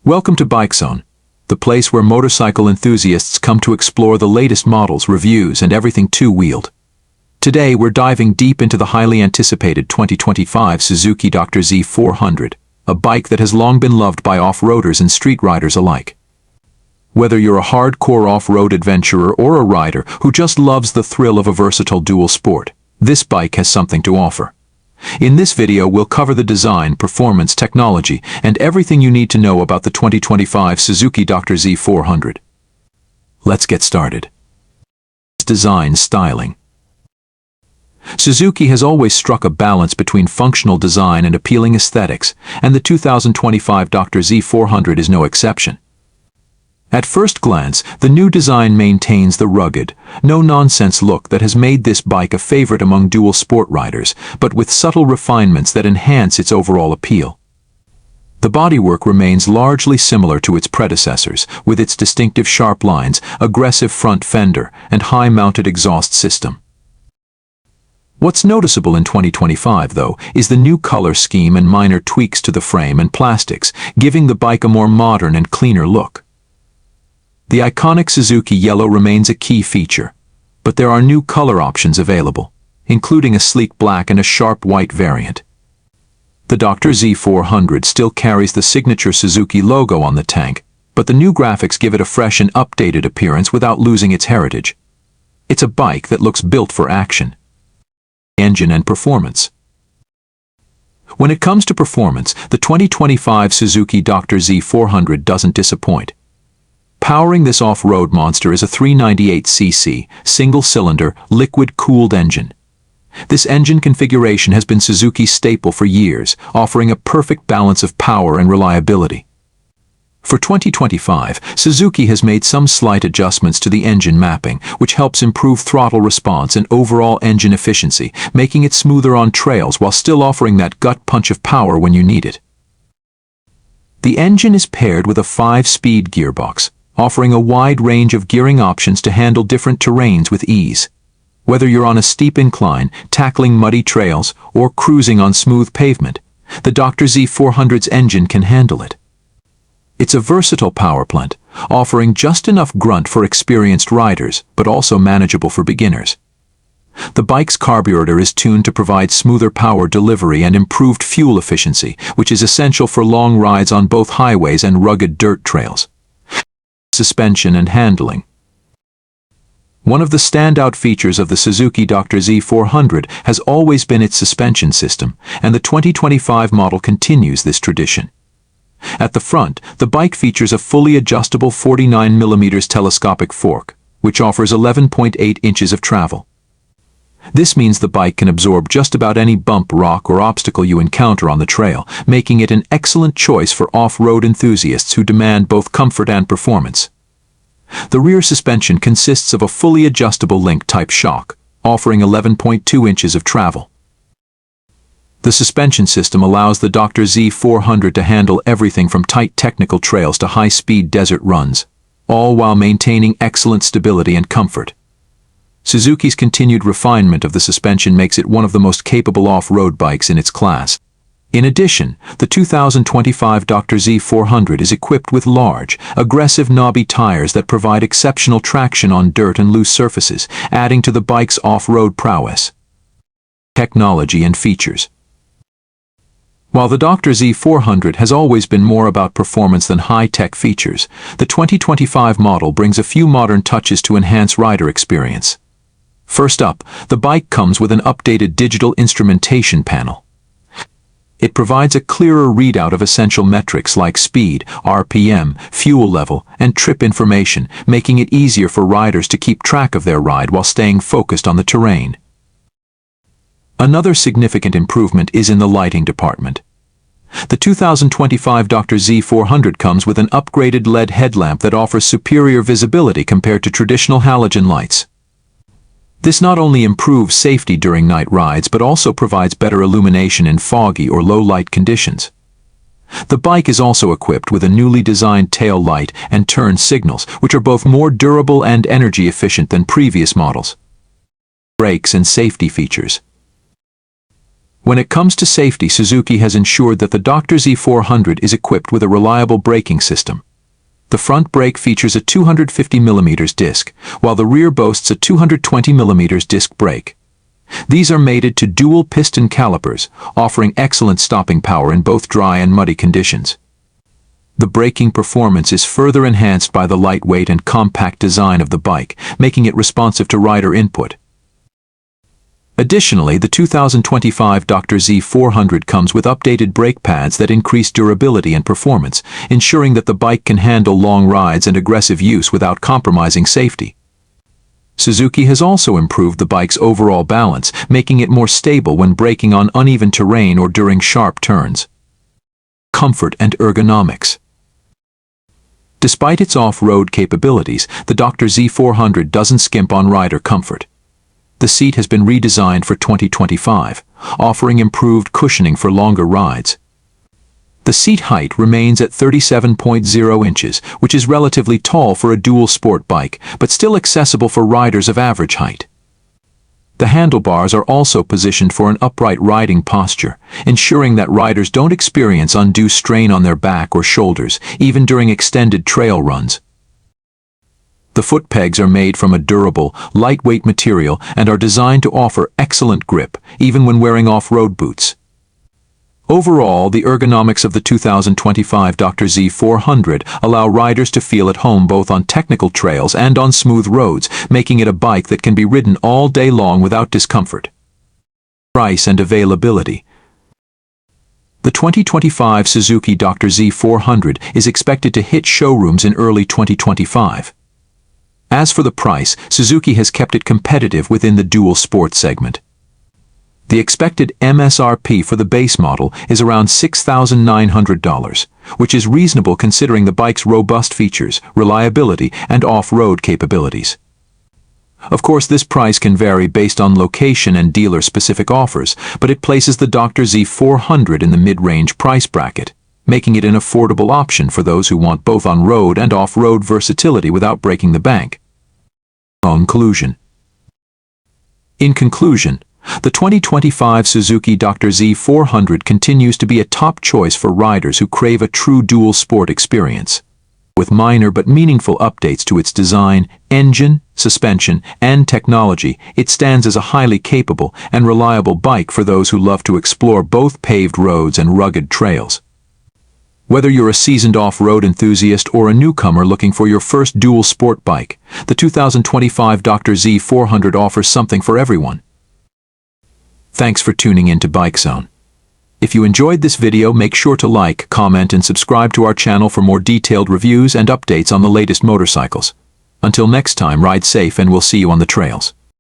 Welcome to Bike Zone, the place where motorcycle enthusiasts come to explore the latest models, reviews, and everything two-wheeled. Today we're diving deep into the highly anticipated 2025 Suzuki DR-Z400, a bike that has long been loved by off-roaders and street riders alike. Whether you're a hardcore off-road adventurer or a rider who just loves the thrill of a versatile dual sport, this bike has something to offer. In this video we'll cover the design, performance, technology, and everything you need to know about the 2025 Suzuki DR-Z400. Let's get started. Design styling. Suzuki has always struck a balance between functional design and appealing aesthetics, and the 2025 DR-Z400 is no exception. At first glance, the new design maintains the rugged, no-nonsense look that has made this bike a favorite among dual sport riders, but with subtle refinements that enhance its overall appeal. The bodywork remains largely similar to its predecessors, with its distinctive sharp lines, aggressive front fender, and high-mounted exhaust system. What's noticeable in 2025, though, is the new color scheme and minor tweaks to the frame and plastics, giving the bike a more modern and cleaner look. The iconic Suzuki yellow remains a key feature, but there are new color options available, including a sleek black and a sharp white variant. The DR-Z400 still carries the signature Suzuki logo on the tank, but the new graphics give it a fresh and updated appearance without losing its heritage. It's a bike that looks built for action. Engine and performance. When it comes to performance, the 2025 Suzuki DR-Z400 doesn't disappoint. Powering this off-road monster is a 398cc, single-cylinder, liquid-cooled engine. This engine configuration has been Suzuki's staple for years, offering a perfect balance of power and reliability. For 2025, Suzuki has made some slight adjustments to the engine mapping, which helps improve throttle response and overall engine efficiency, making it smoother on trails while still offering that gut punch of power when you need it. The engine is paired with a 5-speed gearbox, offering a wide range of gearing options to handle different terrains with ease. Whether you're on a steep incline, tackling muddy trails, or cruising on smooth pavement, the DR-Z400's engine can handle it. It's a versatile power plant, offering just enough grunt for experienced riders, but also manageable for beginners. The bike's carburetor is tuned to provide smoother power delivery and improved fuel efficiency, which is essential for long rides on both highways and rugged dirt trails. Suspension and handling. One of the standout features of the Suzuki DR-Z400 has always been its suspension system, and the 2025 model continues this tradition. At the front, the bike features a fully adjustable 49mm telescopic fork, which offers 11.8 inches of travel. This means the bike can absorb just about any bump, rock, or obstacle you encounter on the trail, making it an excellent choice for off-road enthusiasts who demand both comfort and performance. The rear suspension consists of a fully adjustable link-type shock, offering 11.2 inches of travel. The suspension system allows the DR-Z400 to handle everything from tight technical trails to high-speed desert runs, all while maintaining excellent stability and comfort. Suzuki's continued refinement of the suspension makes it one of the most capable off-road bikes in its class. In addition, the 2025 DR-Z400 is equipped with large, aggressive knobby tires that provide exceptional traction on dirt and loose surfaces, adding to the bike's off-road prowess. Technology and features. While the DR-Z400 has always been more about performance than high-tech features, the 2025 model brings a few modern touches to enhance rider experience. First up, the bike comes with an updated digital instrumentation panel. It provides a clearer readout of essential metrics like speed, RPM, fuel level, and trip information, making it easier for riders to keep track of their ride while staying focused on the terrain. Another significant improvement is in the lighting department. The 2025 DR-Z400 comes with an upgraded LED headlamp that offers superior visibility compared to traditional halogen lights. This not only improves safety during night rides but also provides better illumination in foggy or low-light conditions. The bike is also equipped with a newly designed tail light and turn signals, which are both more durable and energy efficient than previous models. Brakes and safety features. When it comes to safety, Suzuki has ensured that the Dr. Z400 is equipped with a reliable braking system. The front brake features a 250mm disc, while the rear boasts a 220mm disc brake. These are mated to dual piston calipers, offering excellent stopping power in both dry and muddy conditions. The braking performance is further enhanced by the lightweight and compact design of the bike, making it responsive to rider input. Additionally, the 2025 Dr. Z400 comes with updated brake pads that increase durability and performance, ensuring that the bike can handle long rides and aggressive use without compromising safety. Suzuki has also improved the bike's overall balance, making it more stable when braking on uneven terrain or during sharp turns. Comfort and ergonomics. Despite its off-road capabilities, the Dr. Z400 doesn't skimp on rider comfort. The seat has been redesigned for 2025, offering improved cushioning for longer rides. The seat height remains at 37.0 inches, which is relatively tall for a dual sport bike, but still accessible for riders of average height. The handlebars are also positioned for an upright riding posture, ensuring that riders don't experience undue strain on their back or shoulders, even during extended trail runs. The foot pegs are made from a durable, lightweight material and are designed to offer excellent grip, even when wearing off-road boots. Overall, the ergonomics of the 2025 Dr. Z400 allow riders to feel at home both on technical trails and on smooth roads, making it a bike that can be ridden all day long without discomfort. Price and availability. The 2025 Suzuki Dr. Z400 is expected to hit showrooms in early 2025. As for the price, Suzuki has kept it competitive within the dual sport segment. The expected MSRP for the base model is around $6,900, which is reasonable considering the bike's robust features, reliability, and off-road capabilities. Of course, this price can vary based on location and dealer-specific offers, but it places the Dr. Z400 in the mid-range price bracket, making it an affordable option for those who want both on-road and off-road versatility without breaking the bank. Conclusion. In conclusion, the 2025 Suzuki Dr. Z400 continues to be a top choice for riders who crave a true dual sport experience. With minor but meaningful updates to its design, engine, suspension, and technology, it stands as a highly capable and reliable bike for those who love to explore both paved roads and rugged trails. Whether you're a seasoned off-road enthusiast or a newcomer looking for your first dual sport bike, the 2025 Dr. Z400 offers something for everyone. Thanks for tuning in to Bike Zone. If you enjoyed this video, make sure to like, comment, and subscribe to our channel for more detailed reviews and updates on the latest motorcycles. Until next time, ride safe and we'll see you on the trails.